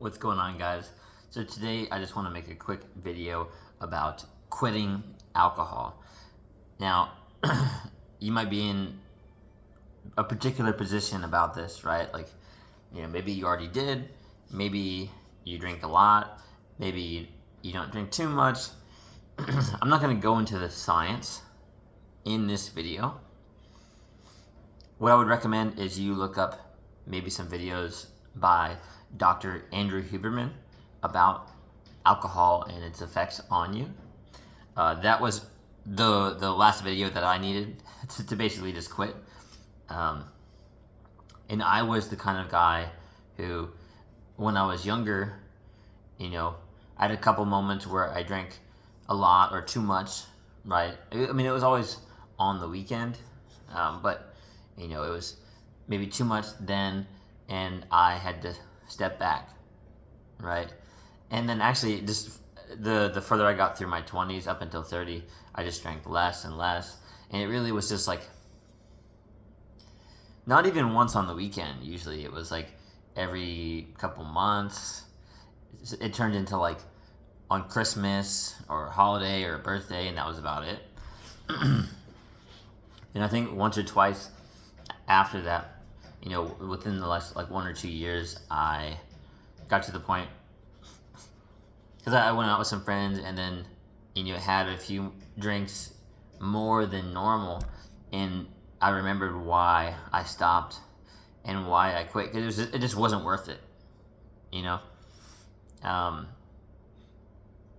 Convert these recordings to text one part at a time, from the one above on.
What's going on, guys? So today I just want to make a quick video about quitting alcohol. Now, you might be in a particular position about this, right? Like, maybe you already did, maybe you drink a lot, maybe you don't drink too much. I'm not going to go into the science in this video. What I would recommend is you look up maybe some videos by Dr. Andrew Huberman about alcohol and its effects on you. That was the last video that I needed to basically just quit. And I was the kind of guy who, when I was younger, I had a couple moments where I drank a lot or too much, right? I mean, it was always on the weekend, but it was maybe too much then, and I had to step back, right? And then actually, just the further I got through my 20s up until 30, I just drank less and less, and it really was just like not even once on the weekend. Usually it was like every couple months. It turned into like on Christmas or a holiday or a birthday, and that was about it. And I think once or twice after that, within the last like 1 or 2 years, I got to the point, because I went out with some friends and then, had a few drinks more than normal, and I remembered why I stopped and why I quit, because it just wasn't worth it,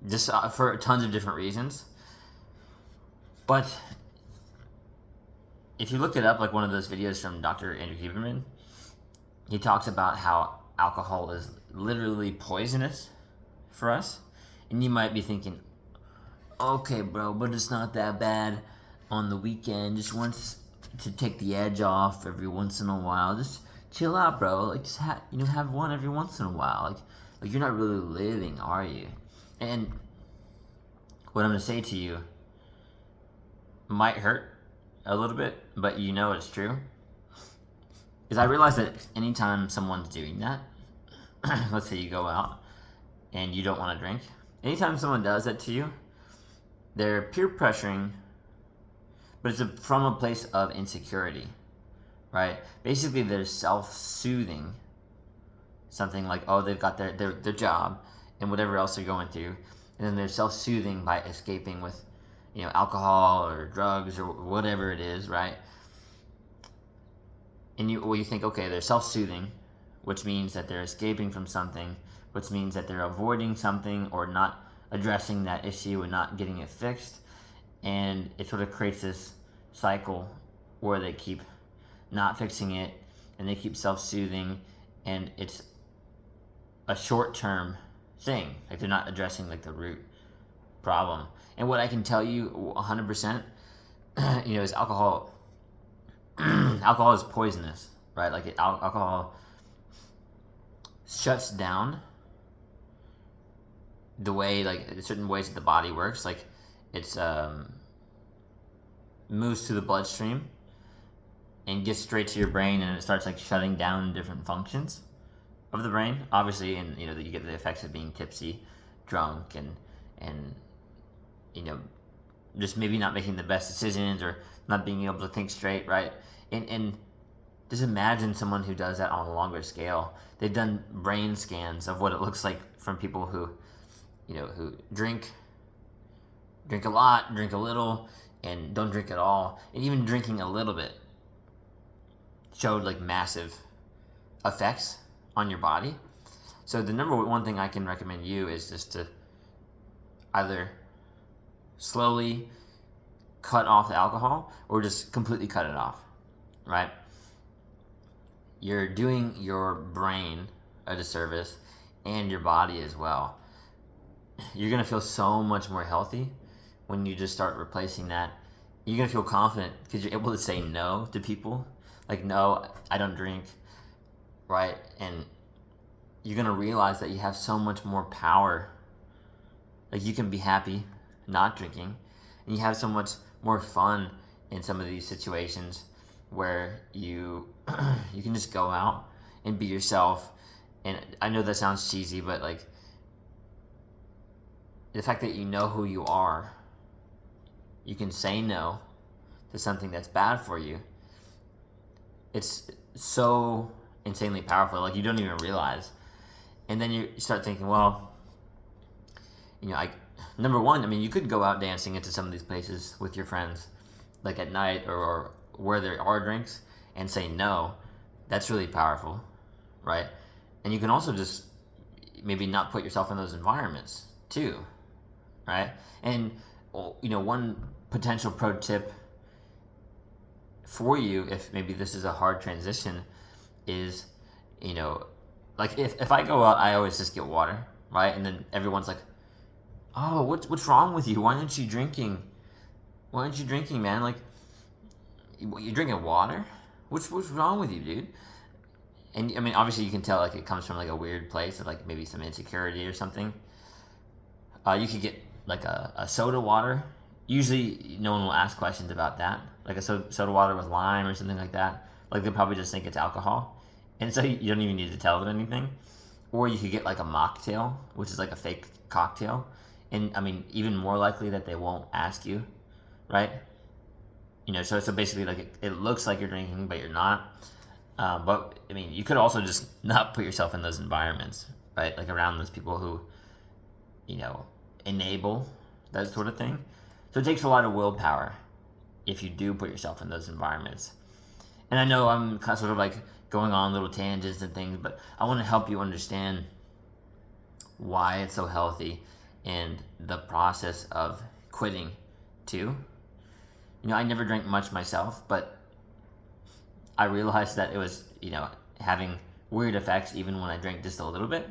just for tons of different reasons. But if you look it up, like one of those videos from Dr. Andrew Huberman, he talks about how alcohol is literally poisonous for us. And you might be thinking, okay, bro, but it's not that bad on the weekend. Just once to take the edge off every once in a while. Just chill out, bro. Like, just have one every once in a while. Like you're not really living, are you? And what I'm gonna say to you might hurt a little bit, but it's true. Because I realize that anytime someone's doing that, let's say you go out and you don't want to drink, anytime someone does that to you, they're peer pressuring, but it's from a place of insecurity, right? Basically, they're self-soothing, something like, oh, they've got their job and whatever else they're going through, and then they're self-soothing by escaping with alcohol or drugs or whatever it is, right? And you think, okay, they're self-soothing, which means that they're escaping from something, which means that they're avoiding something or not addressing that issue and not getting it fixed. And it sort of creates this cycle where they keep not fixing it and they keep self-soothing, and it's a short-term thing. Like, they're not addressing like the root problem. And what I can tell you 100%, is alcohol. Alcohol is poisonous, right? Like, alcohol shuts down the way, like, certain ways that the body works. Like, it's moves through the bloodstream and gets straight to your brain, and it starts like shutting down different functions of the brain. Obviously, and you get the effects of being tipsy, drunk, and just maybe not making the best decisions or not being able to think straight, right? And just imagine someone who does that on a longer scale. They've done brain scans of what it looks like from people who, who drink a lot, drink a little, and don't drink at all. And even drinking a little bit showed like massive effects on your body. So the number one thing I can recommend you is just to either slowly cut off the alcohol or just completely cut it off, right? You're doing your brain a disservice and your body as well. You're gonna feel so much more healthy when you just start replacing that. You're gonna feel confident because you're able to say no to people. Like, no, I don't drink, right? And you're gonna realize that you have so much more power. Like, you can be happy not drinking, and you have so much more fun in some of these situations where you you can just go out and be yourself And I know that sounds cheesy, but like the fact that you know who you are, you can say no to something that's bad for you. It's so insanely powerful. Like you don't even realize. And then you start thinking, well, I number one, I mean, you could go out dancing into some of these places with your friends, like at night or where there are drinks, and say no. That's really powerful, right? And you can also just maybe not put yourself in those environments too, right? And one potential pro tip for you, if maybe this is a hard transition, is like if I go out, I always just get water, right? And then everyone's like, oh, what's wrong with you? Why aren't you drinking? Why aren't you drinking, man? Like, you're drinking water? What's wrong with you, dude? And I mean, obviously, you can tell like it comes from like a weird place of like maybe some insecurity or something. You could get like a soda water. Usually, no one will ask questions about that, like a soda water with lime or something like that. Like they probably just think it's alcohol, and so you don't even need to tell them anything. Or you could get like a mocktail, which is like a fake cocktail, and I mean, even more likely that they won't ask you, right? So basically, like it looks like you're drinking, but you're not. But I mean, you could also just not put yourself in those environments, right? Like around those people who, enable that sort of thing. So it takes a lot of willpower if you do put yourself in those environments. And I know I'm kind of sort of like going on little tangents and things, but I want to help you understand why it's so healthy and the process of quitting too. I never drank much myself, but I realized that it was, having weird effects even when I drank just a little bit.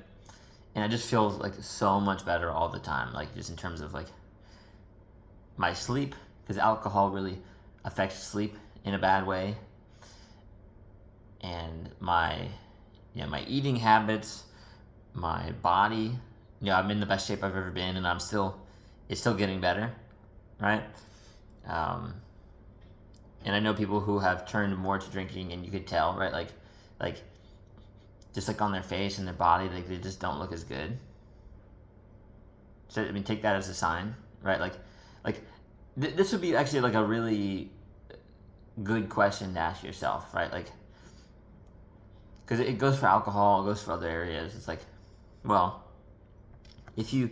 And I just feel like so much better all the time, like just in terms of like my sleep, because alcohol really affects sleep in a bad way, and my eating habits, my body. I'm in the best shape I've ever been, and it's still getting better, right? And I know people who have turned more to drinking, and you could tell, right? Like just like on their face and their body, like they just don't look as good. So I mean, take that as a sign, right? This would be actually like a really good question to ask yourself, right? Like, because it goes for alcohol, it goes for other areas. It's like, well, if you,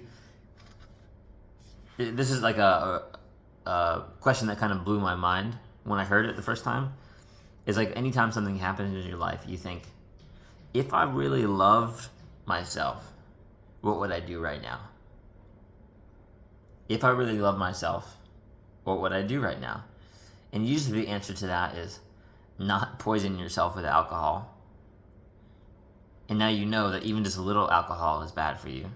this is like a question that kind of blew my mind when I heard it the first time. Is like anytime something happens in your life, you think, if I really loved myself, what would I do right now? If I really love myself, what would I do right now? And usually the answer to that is not poison yourself with alcohol. And now you know that even just a little alcohol is bad for you.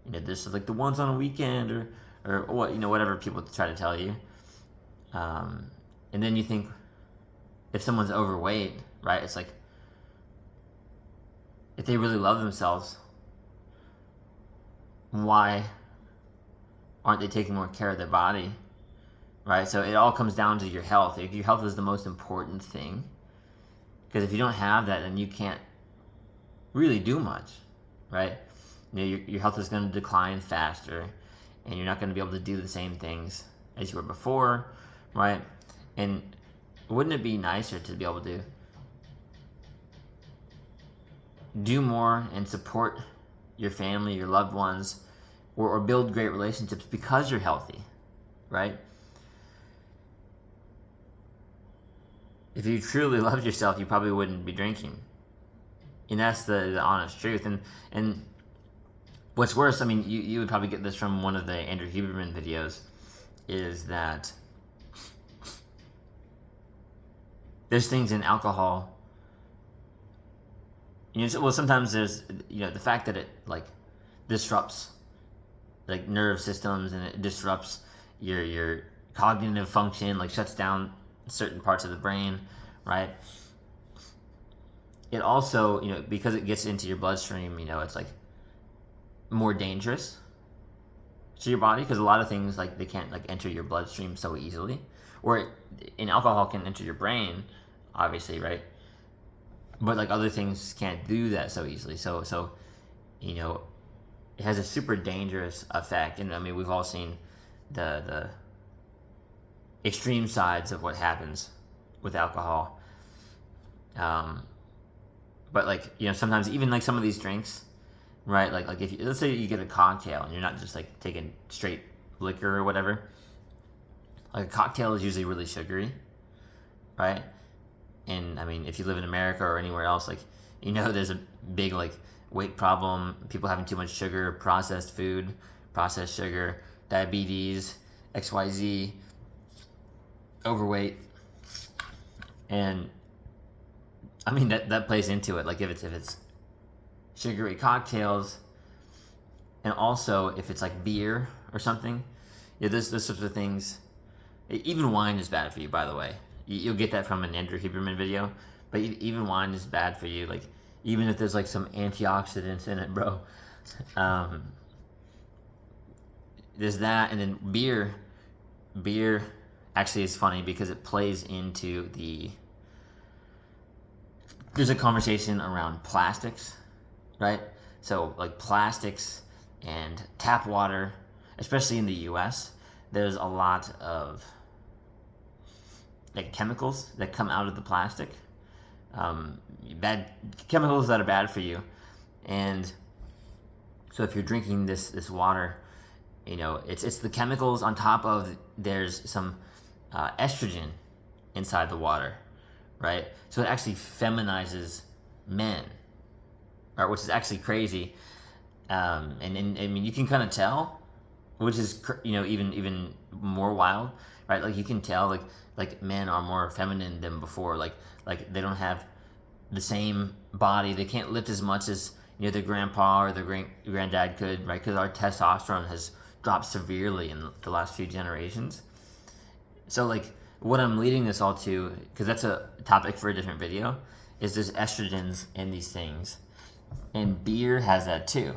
This is like the ones on a weekend or what, whatever people try to tell you. And then you think, if someone's overweight, right, it's like, if they really love themselves, why aren't they taking more care of their body, right? So it all comes down to your health. Your health is the most important thing, because if you don't have that, then you can't really do much, right? Your health is going to decline faster, and you're not going to be able to do the same things as you were before, right? And wouldn't it be nicer to be able to do more and support your family, your loved ones, or build great relationships because you're healthy, right? If you truly loved yourself, you probably wouldn't be drinking. And that's the honest truth. And what's worse, I mean, you would probably get this from one of the Andrew Huberman videos, is that there's things in alcohol. Well, sometimes there's, the fact that it like disrupts like nerve systems, and it disrupts your cognitive function, like shuts down certain parts of the brain, right? It also, because it gets into your bloodstream, it's like more dangerous to your body, because a lot of things like they can't like enter your bloodstream so easily, or in alcohol can enter your brain, obviously, right? but like other things can't do that so easily. So you know, it has a super dangerous effect. And I mean, we've all seen the extreme sides of what happens with alcohol. But like, you know, sometimes even like some of these drinks, right? Like if you, let's say you get a cocktail and you're not just like taking straight liquor or whatever. Like a cocktail is usually really sugary, right? And I mean, if you live in America or anywhere else, like, you know, there's a big like weight problem, people having too much sugar, processed food, processed sugar, diabetes, XYZ, overweight. And I mean, that plays into it. Like if it's sugary cocktails, and also if it's like beer or something, yeah, those sorts of things. Even wine is bad for you, by the way. You'll get that from an Andrew Huberman video, but even wine is bad for you. Like even if there's like some antioxidants in it, bro. There's that, and then beer. Beer actually is funny because it plays into there's a conversation around plastics, right? So like plastics and tap water, especially in the US, there's a lot of like chemicals that come out of the plastic, bad chemicals that are bad for you. And so if you're drinking this water, you know, it's the chemicals on top of, there's some estrogen inside the water, right? So it actually feminizes men, right? Which is actually crazy. And I mean, you can kind of tell, which is, you know, even more wild, right? Like you can tell, like men are more feminine than before. Like they don't have the same body. They can't lift as much as, you know, their grandpa or their granddad could, right? Because our testosterone has dropped severely in the last few generations. So like what I'm leading this all to, because that's a topic for a different video, is there's estrogens in these things, and beer has that too.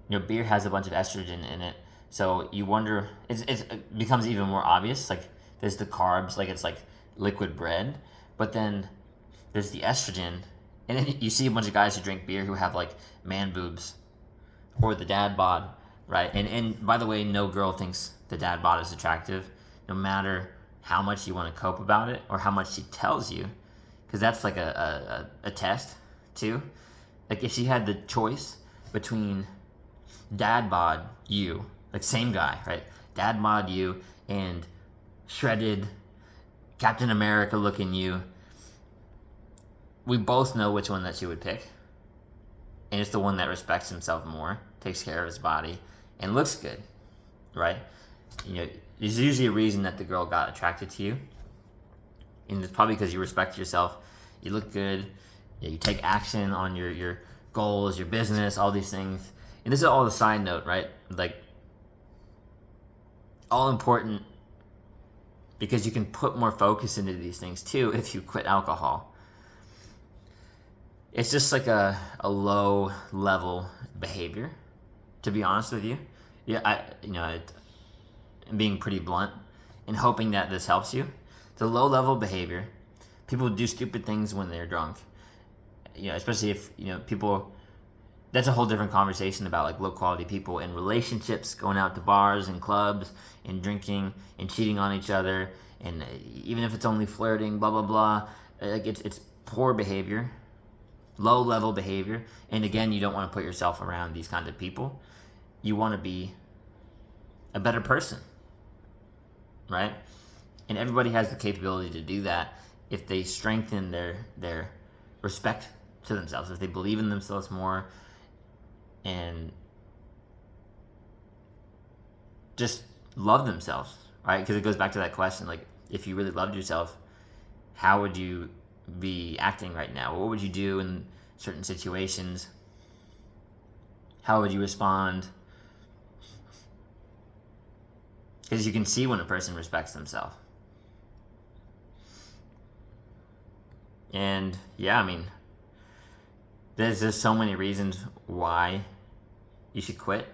You know, beer has a bunch of estrogen in it. So you wonder, it becomes even more obvious. Like there's the carbs, like it's like liquid bread, but then there's the estrogen, and then you see a bunch of guys who drink beer who have like man boobs or the dad bod, right? And by the way, no girl thinks the dad bod is attractive, no matter how much you want to cope about it or how much she tells you, because that's like a test too. Like if she had the choice between dad bod you, like same guy, right? Dad bod you and shredded Captain America looking you, we both know which one that she would pick. And it's the one that respects himself more, takes care of his body, and looks good, right? You know, there's usually a reason that the girl got attracted to you. And it's probably because you respect yourself, you look good, you take action on your goals, your business, all these things. And this is all the side note, right? Like, all important, because you can put more focus into these things too if you quit alcohol. It's just like a low level behavior, to be honest with you. Yeah, I'm being pretty blunt and hoping that this helps you. It's a low level behavior. People do stupid things when they're drunk. You know, especially if, you know, people, that's a whole different conversation about like low quality people in relationships, going out to bars and clubs and drinking and cheating on each other, and even if it's only flirting, blah blah blah. Like it's poor behavior, low level behavior. And again, you don't want to put yourself around these kinds of people. You want to be a better person, right? And everybody has the capability to do that if they strengthen their respect to themselves, if they believe in themselves more, and just love themselves, right? Because it goes back to that question, like, if you really loved yourself, how would you be acting right now? What would you do in certain situations? How would you respond? Because you can see when a person respects themselves. And yeah, I mean, there's just so many reasons why you should quit.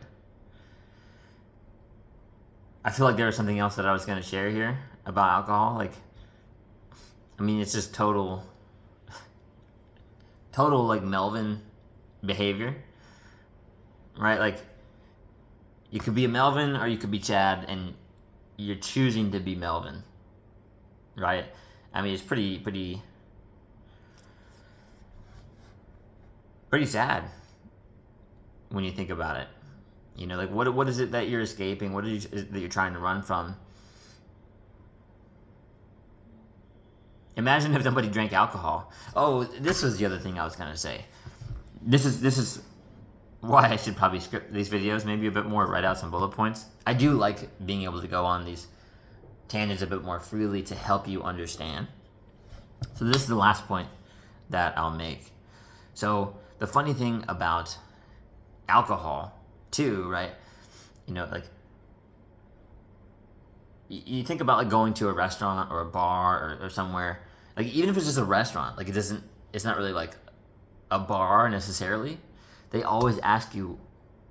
I feel like there was something else that I was going to share here about alcohol. Like, I mean, it's just total total like Melvin behavior, right? Like you could be a Melvin or you could be Chad, and you're choosing to be Melvin, right? I mean, it's pretty sad when you think about it. You know, like what is it that you're escaping? What is it that you're trying to run from? Imagine if somebody drank alcohol. Oh, this was the other thing I was gonna say. This is why I should probably script these videos maybe a bit more, write out some bullet points. I do like being able to go on these tangents a bit more freely to help you understand. So this is the last point that I'll make. So the funny thing about alcohol too, right? You know, like you think about like going to a restaurant or a bar or somewhere, like even if it's just a restaurant, like it's not really like a bar necessarily. They always ask you,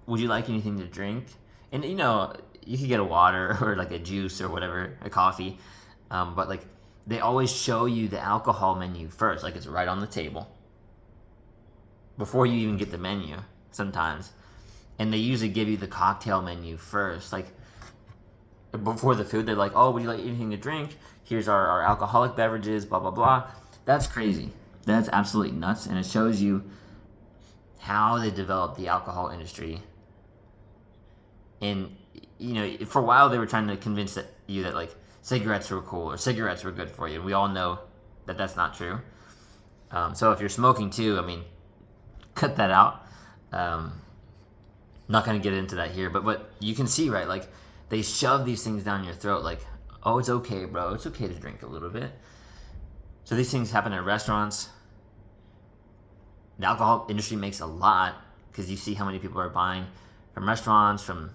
would you like anything to drink? And you know, you could get a water or like a juice or whatever, a coffee, but like they always show you the alcohol menu first, like it's right on the table before you even get the menu sometimes. And they usually give you the cocktail menu first, like before the food. They're like, oh, would you like anything to drink? Here's our alcoholic beverages, blah blah blah. That's crazy. That's absolutely nuts, and it shows you how they developed the alcohol industry. And you know, for a while they were trying to convince you that like cigarettes were cool or cigarettes were good for you, and we all know that that's not true. So if you're smoking too, I mean, cut that out. Not going to get into that here, but you can see, right, like they shove these things down your throat like, oh, it's okay, bro, it's okay to drink a little bit. So these things happen at restaurants. The alcohol industry makes a lot because you see how many people are buying from restaurants, from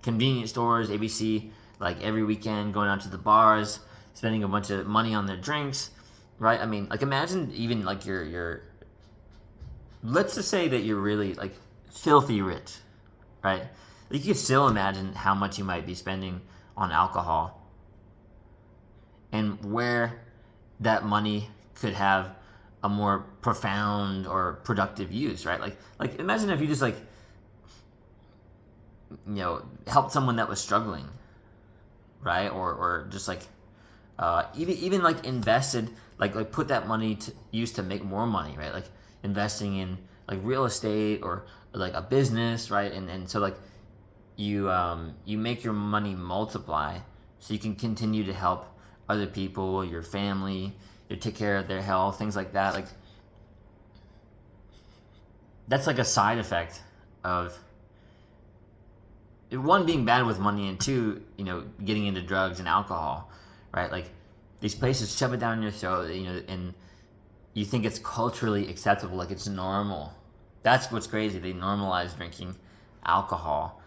convenience stores, ABC, like every weekend, going out to the bars, spending a bunch of money on their drinks, right? I mean, like imagine even like your let's just say that you're really like filthy rich, right? You can still imagine how much you might be spending on alcohol and where that money could have a more profound or productive use, right? Like imagine if you just like, you know, helped someone that was struggling, right? Or just like even like invested, like put that money to use to make more money, right? Like investing in like real estate or like a business, right? And so like you make your money multiply so you can continue to help other people, your family, you take care of their health, things like that. Like that's like a side effect of one, being bad with money, and two, you know, getting into drugs and alcohol, right? Like these places shove it down your throat, you know, and you think it's culturally acceptable, like it's normal. That's what's crazy. They normalize drinking alcohol.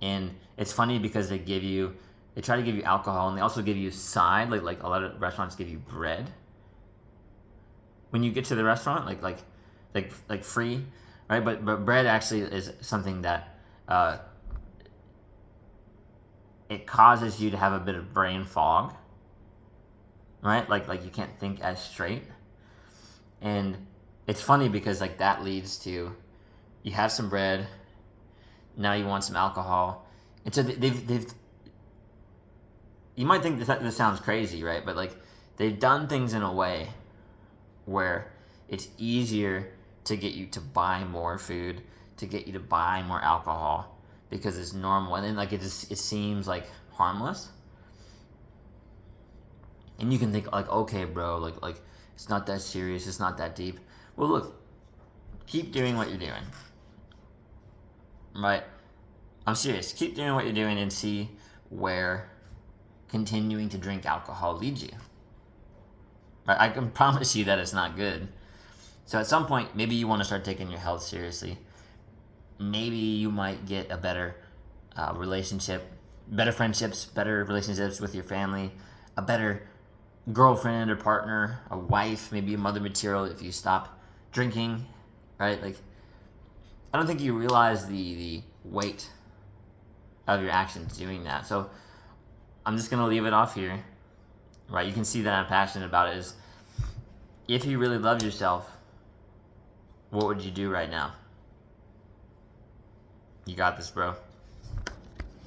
And it's funny because they try to give you alcohol, and they also give you side, like a lot of restaurants give you bread when you get to the restaurant, like free, right? But bread actually is something that it causes you to have a bit of brain fog, right? Like you can't think as straight. And it's funny because like that leads to, you have some bread, now you want some alcohol, and so they've you might think this sounds crazy, right? But like they've done things in a way where it's easier to get you to buy more food, to get you to buy more alcohol, because it's normal, and then like it seems like harmless, and you can think like, okay, bro, like it's not that serious, it's not that deep. Well, look, keep doing what you're doing, right? I'm serious. Keep doing what you're doing and see where continuing to drink alcohol leads you. Right? I can promise you that it's not good. So at some point, maybe you want to start taking your health seriously. Maybe you might get a better relationship, better friendships, better relationships with your family, a better girlfriend or partner, a wife, maybe a mother material if you stop drinking, right? Like, I don't think you realize the weight of your actions doing that. So I'm just going to leave it off here, right? You can see that I'm passionate about it. Is if you really love yourself, what would you do right now? You got this, bro.